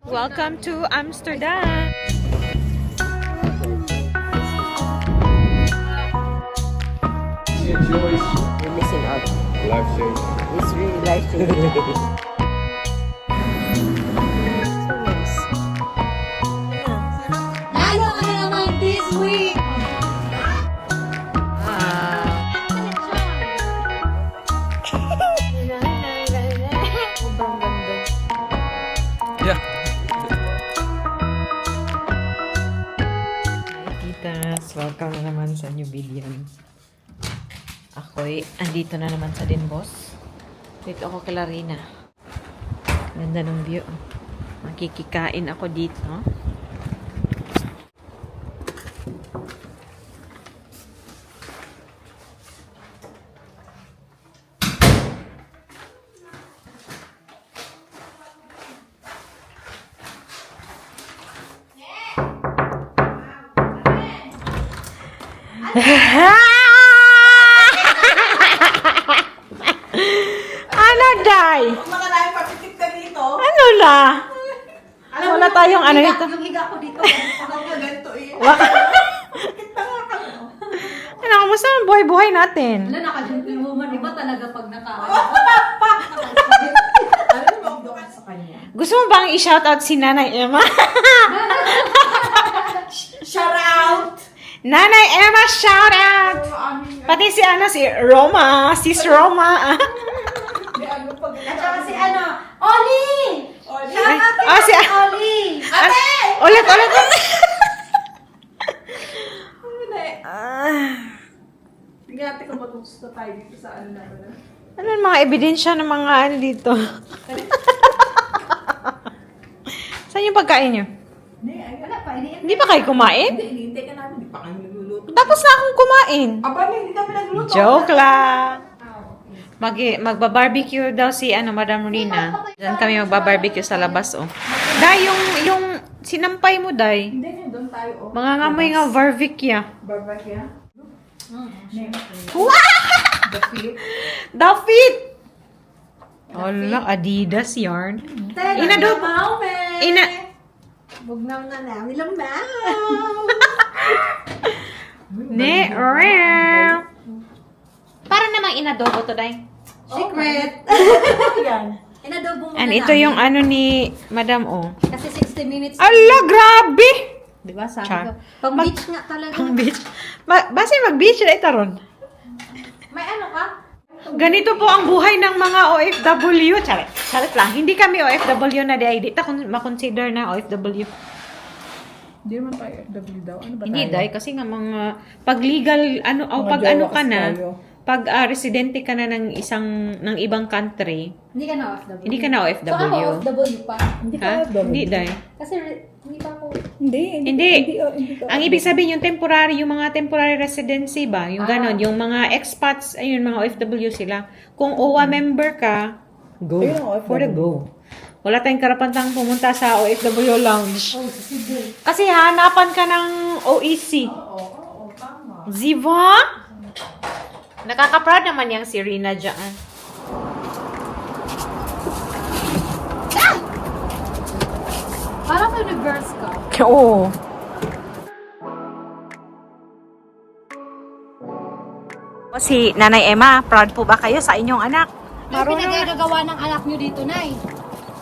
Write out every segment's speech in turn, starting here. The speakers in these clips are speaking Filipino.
Welcome to Amsterdam. You're missing out. Life change. It's really life-changing. So nice. Lalo ka na naman this week! Sobrang ganda. Yeah. Hi, titas. Welcome na naman sa new video. Ako'y andito na naman sa Denbos. Dito ako kay Larina. Ganda ng view. Makikikain ako dito. Ano, Day? Mga dahil patitik ka dito. Ano na? Wala tayong ano ito. Yung higa ko dito. Ako nga ganito eh. Ano, kamusta ang buhay-buhay natin? Wala, naka-gentlewoman. Iba talaga pag naka- Ano naman doon sa kanya? Gusto mo bang i-shoutout si Nanay Emma? Shout out! Nanay Emma, shoutout! Pati si si Roma, sis Roma. At saka si Oli! Shout out Ah, si Oli! Ate! Ulit. Tingnan natin kung matutusto tayo dito sa ano naman. Ano ang mga ebidensya ng mga ano dito? Saan yung pagkain nyo? Wala pa, Hindi pa kayo kumain? Hinihintay ka namin, hindi pa kami nagluluto. Tapos na akong kumain. Aba, hindi kami nagluluto. Joke lang. Magba-barbecue daw si Madam Rina. Diyan kami magba-barbecue sa labas, oh. Dai, yung sinampay mo, Dai. Hindi, doon tayo. Mga ngamoy nga barbecue. Barbecue. Wow! The fit! Wala, Adidas yarn. Inadobo. Bugnaw na namin lambaw. Ne, para namang inadobo to, Dai. Secret. Yan. Inadobo mo And na ito namin. yung ano ni Madam, oh. Kasi 60 minutes. Ala, grabe! Diba, sabi Char. ko. Pang beach nga talaga. Pang beach. Base mag-beach na ito ron. May ano ka? Ganito po ang buhay ng mga OFW. Charit lang. Hindi kami OFW na dahil di ta makonsider na OFW. Hindi naman tayo FW daw. Ano ba Hindi dahil kasi nga mga pag legal pag ano ka na, pag residente ka na ng ibang country, Hindi ka na OFW. hindi ka na So OFW. ako OFW pa. Hindi Ha? Hindi dahil. Kasi hindi pa ako. Hindi. Ang ibig sabihin yung temporary, yung mga temporary residency ba? Yung ganon, yung mga expats, ayun, mga OFW sila. Kung OWA member ka, go. For the go. Wala tayong karapatang pumunta sa OFW lounge. Oh, sige. Kasi hanapan ka ng OEC. Oo, tama. Ziva? Nakaka-proud naman yung si Rina dyan. Parang universe ka. Oo. Si Nanay Emma, proud po ba kayo sa inyong anak? Ano pinagagawa ng anak nyo dito, Nay?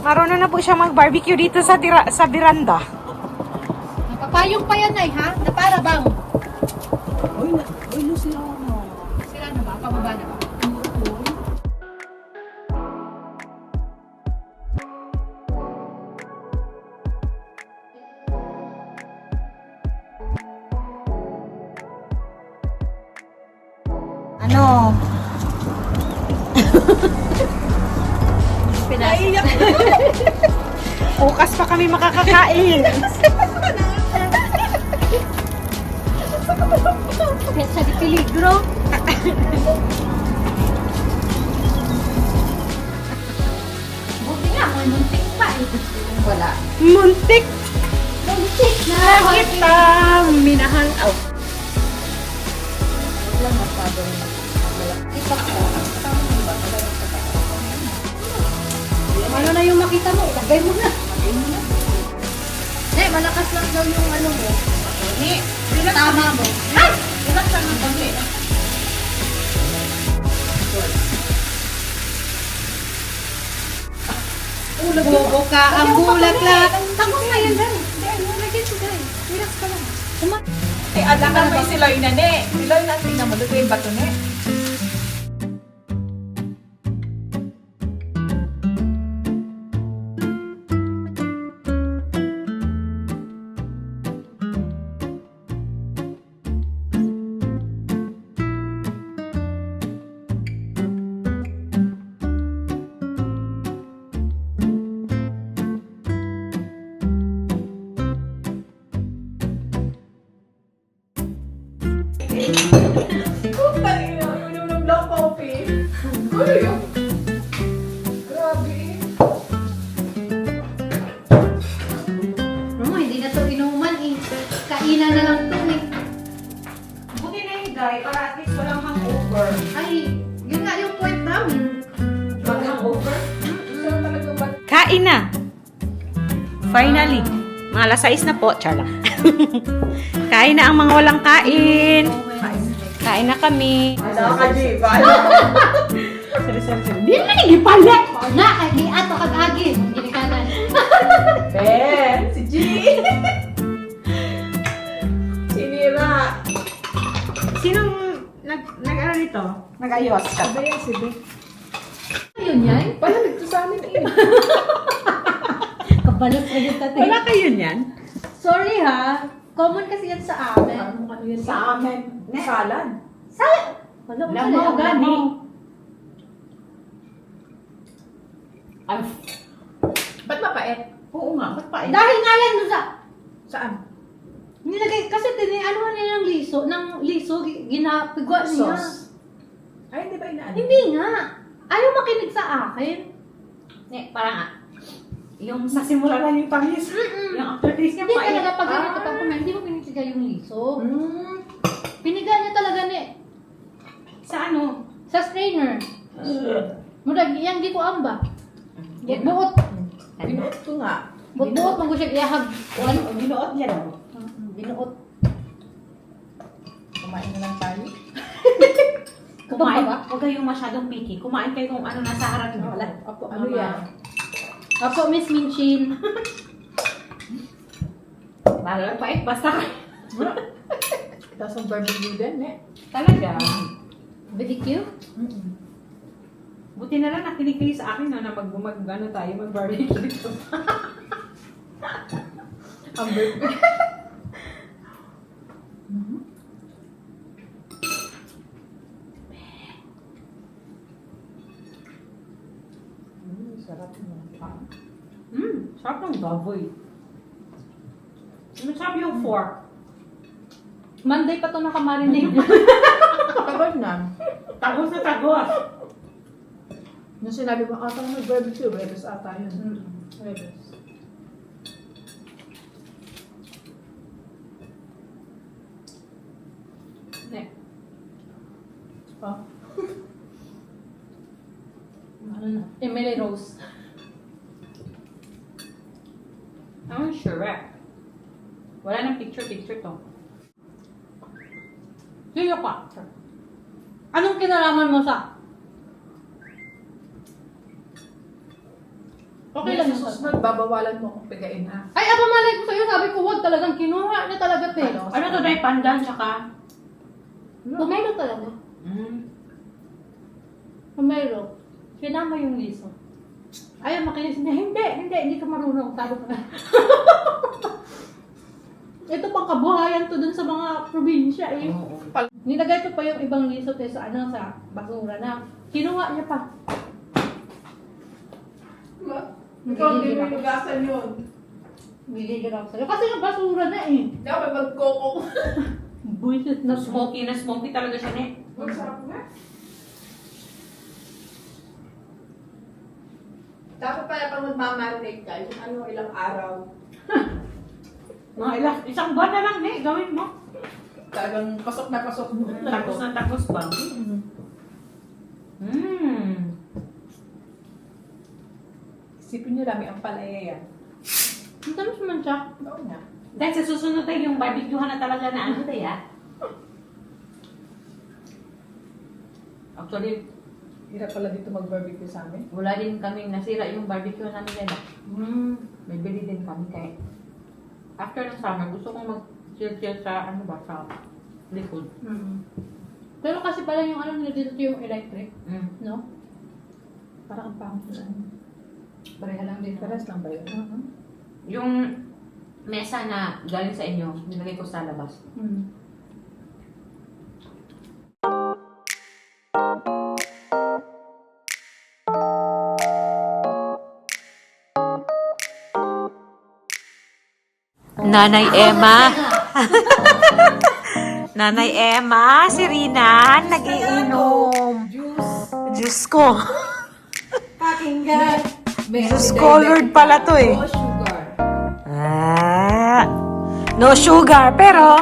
Marunong na po siya mag-barbecue dito sa veranda. Napapayong pa yan, Nay, ha? Na para bang? Uy, sila mo. Sila na ba? Pababa na ba? Ano? Pinasok. Bukas pa kami makakakain. Sa di peligro. Buti nga, may muntik pa eh. Wala. Muntik Muntik na! na kita minahang out. Huwag lang masyadong malaki pa ka. Ano na yung makita mo? Ilagay mo na. Ilagay mo na. malakas lang daw yung ano mo. Ni, relax. Tama mo. Ay! Relax lang ng konti. Bobo ka ang bulaklak. Tapos na yan, Day. Hindi, lagyan si Day. Relax ka lang. Alangan mo yung si Loy na ne. Si Loy na, tingnan mo, doon yung bato ne. Puta, inom ng black coffee. Ano yun? Grabe. Mama, hindi na to inuman eh. Kainan na lang to eh. Buti na yung guy, para at least walang hangover. Ay, yun nga yung point namin. Mag-hangover? So, talagang ba't Kain na! Finally! Mga alas 6 na po, charla. Kain na ang mga walang kain. Kain na kami. Nakaka-G, Di naman igipalit! Na, kaya di ato kag-agi. Hindi ka na. Ben, si G. Sinira. Sinong nag-ano nito? Nag-ayos ka. Ba yan si B? Ayun yan? Palamig to sa amin eh. Kabalot na yun tatay. Wala kayo niyan? Sorry ha. Common kasi yan sa amin. Ano yun sa amin? Salad. Wala ko Lamaw, gani. Ba't mapait? Oo nga, ba't pa? Dahil nga yan doon sa... Saan? Nilagay, kasi ano niya ng liso, ginapigwa niya. Sauce. Ay, hindi ba inaano? Hindi nga. Ayaw makinig sa akin. Parang yung sa simula lang yung tamis. Mm-mm. Yung aftertaste niya Hindi pa. talaga pag ganito pang kumain, hindi mo pinitiga yung liso. Piniga niya talaga Sa ano? sa strainer. Murag, yan di ko amba. Buot. Binuot ko nga. Buot mo siya iyahag. Binuot niya daw. Binuot. Kumain na lang tayo. Kumain. ba? Huwag kayong masyadong picky. Kumain kayo kung ano nasa harap niyo. Apo, ano yan? Ako, Miss Minchin. Bahala pa basta kayo. Tapos ang barbecue din eh. Talaga. BBQ? Buti na lang nakinig kayo sa akin na ano tayo, mag-barbecue dito. Ang barbecue. Sarap naman. Sarap ng baboy. Masarap yung fork. Monday pa to nakamarinate. Tagal na. Tagos na tagos. Nung sinabi mo, ata mag-barbecue, Webes ata yun. Webes. Oh. Ano na? Emily Rose. Ang Shrek. Wala nang picture to. Sino ka? Anong kinalaman mo sa? Okay lang Sa yun. susunod, babawalan mo akong pigain ha. Ay, aba malay ko sa'yo, sabi ko wag talagang kinuha niya talaga, te. Ano to, Day? Pandan, tsaka? Tumelo talaga. Tumelo. Sinama yung liso. Ayaw makinis niya, hindi ka marunong. Sabi ko na. Ito pang kabuhayan to dun sa mga probinsya eh. Oo. Nilagay ko pa yung ibang liso te sa sa basura na kinuha niya pa. Ikaw, hindi mo inugasan yun. Gigigil ako sa'yo. Kasi yung basura na eh. Dapat mag-coco. Buisit na smoke. Smoky talaga siya, ne? Masarap na. Dapat pala pag magmamarinate ka, yung ano, ilang araw. Mga isang buwan na lang, ne? Gawin mo. Talagang pasok na pasok mo. Tapos na tapos ba? Isipin nyo lang, may ampalaya yan. Ang tamis naman siya. Oo nga. Dahil sa susunod ay yung barbecuehan na talaga na ano tayo ah. Actually, Hirap pala dito mag-barbecue sa amin. wala din kaming nasira yung barbecue namin yan. May bili din kami kaya. After ng summer, gusto kong mag-chill-chill sa ano ba, sa likod. Pero kasi pala yung ano nila dito yung electric, Mm. no? Parang ang pangit nila. Pareha lang din. Paras lang ba yun? Yung mesa na galing sa inyo, nilagay ko sa labas. Nanay Emma. Nanay Emma, si Rina, nag-iinom. Diyos ko. Pakinggan! Diyos colored pala to eh. No sugar. Ah, no sugar, pero,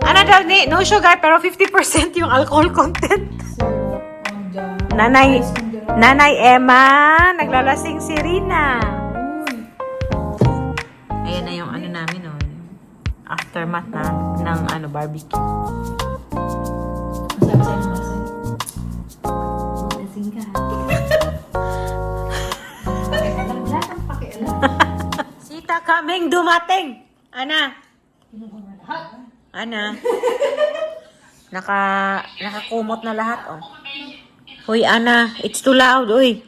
ano daw ni, no sugar, pero 50% yung alcohol content. On the... Nanay, Nanay Emma, naglalasing si Rina. Ayan na yung ano namin, oh. Aftermath na ng ano, barbecue. Masarap sa inyo, masarap. Lasing ka. Wala kang pakialam. Sita kaming dumating. Ana. Ana. Nakakumot na lahat, oh. Hoy, Ana, it's too loud, oy.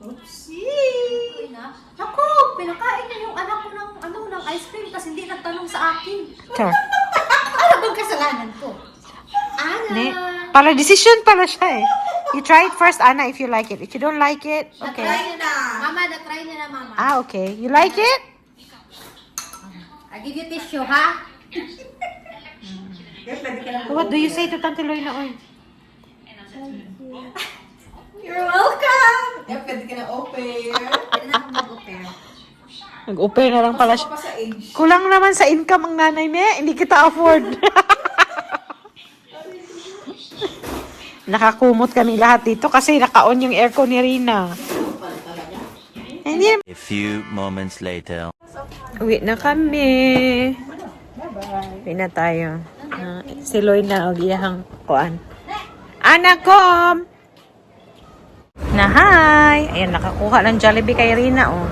Uy na. Ako, pinakain na yung anak ko ng ice cream kasi hindi nagtanong sa akin. Sure. Ano bang kasalanan ko? Ne, Ana. pala decision pala siya eh. You try it first, Ana, if you like it. If you don't like it, okay. Na-try niya na. Mama, na-try niya na, mama. Ah, okay. You like it? I give you tissue, ha? What do you say to Tante Loy na, oy? You're welcome! Yeah, pwede ka na open. Pwede na akong mag-open. Nag-open na lang pala siya. Pa sa age. Kulang naman sa income ang nanay niya. Hindi kita afford. Nakakumot kami lahat dito kasi naka-on yung aircon ni Rina. Hindi. A few moments later. Uwi na kami. Uwi na tayo. Si Loy na og iyahang kuan. Anak ko! Na hi! Ayan, nakakuha ng Jollibee kay Rina, oh.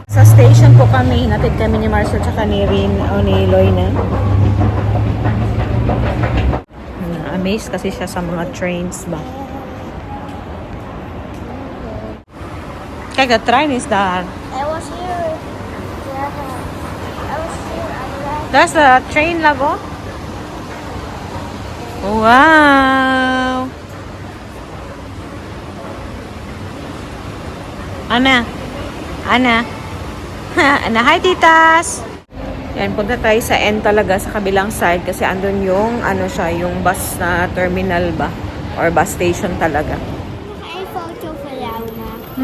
Sa station po kami, hinatid kami ni Marcel tsaka ni Rina, o ni Loy na. Na-amaze kasi siya sa mga trains ba. Kaya train is that? I was here. Yeah. I was here. That's the train lago? Wow! Ana! Ana! Ana, hi titas! Yan, punta tayo sa end talaga sa kabilang side kasi andun yung, ano siya, yung bus na terminal ba? Or bus station talaga. Een foto van jou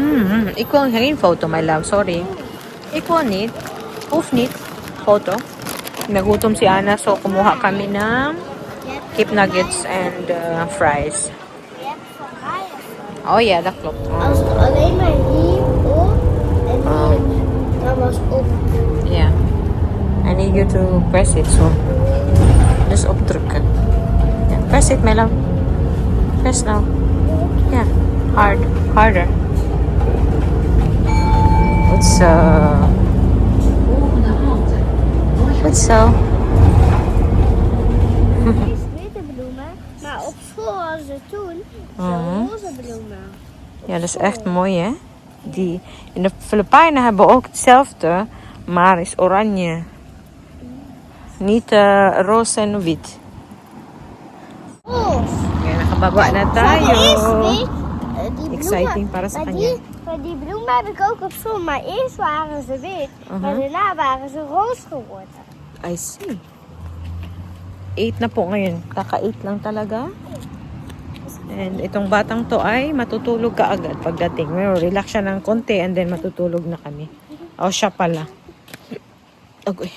maken. Ik wil geen foto, my love. Sorry. Ik wil niet. Hoeft niet. Foto. Nagutom si Ana, so kumuha kami ng Kip Nuggets and fries. Je hebt van mij ervan. Oh ja, dat klopt. Als het alleen maar hier op en hier, dan was op. Yeah. I need you to press it so. Dus opdrukken. Yeah. Press it, my love. Press now. Yeah. Hard. Harder. What's What's Het is witte bloemen, maar op school hadden ze toen zo'n roze bloemen. Ja, dat is echt mooi, hè? Die in de Filipijnen hebben ook hetzelfde, maar is oranje. Niet roze en wit. Roze. Ja, nakababa na tayo. Eerst wit, die bloemen. Exciting para sa kanya. Maar die bloemen heb ik ook op school, maar eerst waren ze wit, maar daarna waren ze roze geworden. I see. 8 na po ngayon. Kaka-8 lang talaga. And itong batang to ay matutulog ka agad pagdating. Pero relax siya ng konti and then matutulog na kami. O siya pala. Okay.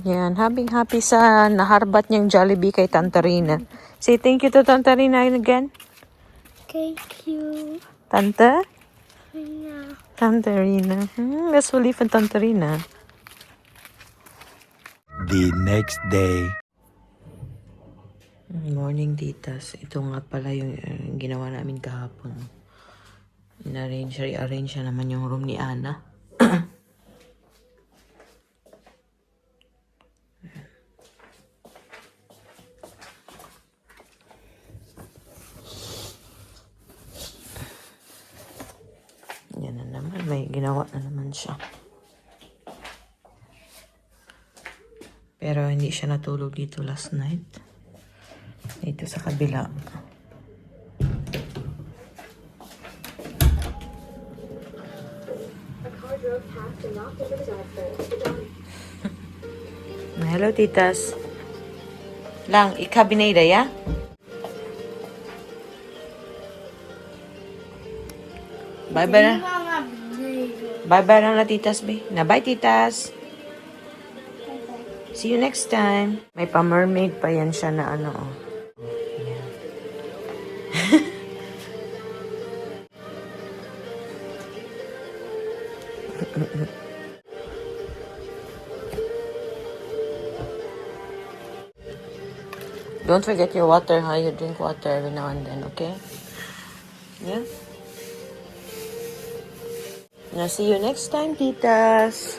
Yan. Happy sa naharbat niyang Jollibee kay Tantarina. Say thank you to Tantarina again. Thank you. Tante? Tante Rina. That's really fun, Tante Rina. The next day. Morning, titas. Ito nga pala yung ginawa namin kahapon. Rearrange na naman yung room ni Ana. Yan na naman. May ginawa na naman siya. Pero hindi siya natulog dito last night. Dito sa kabila. Hello, titas. Lang, ikabinayda, ya? Bye-bye na. Bye-bye lang na, titas, be. Na-bye, titas. See you next time. May pa-mermaid pa yan siya na ano, oh. Yan. Don't forget your water, huh? You drink water every now and then, okay? Yeah? Now, see you next time, titas.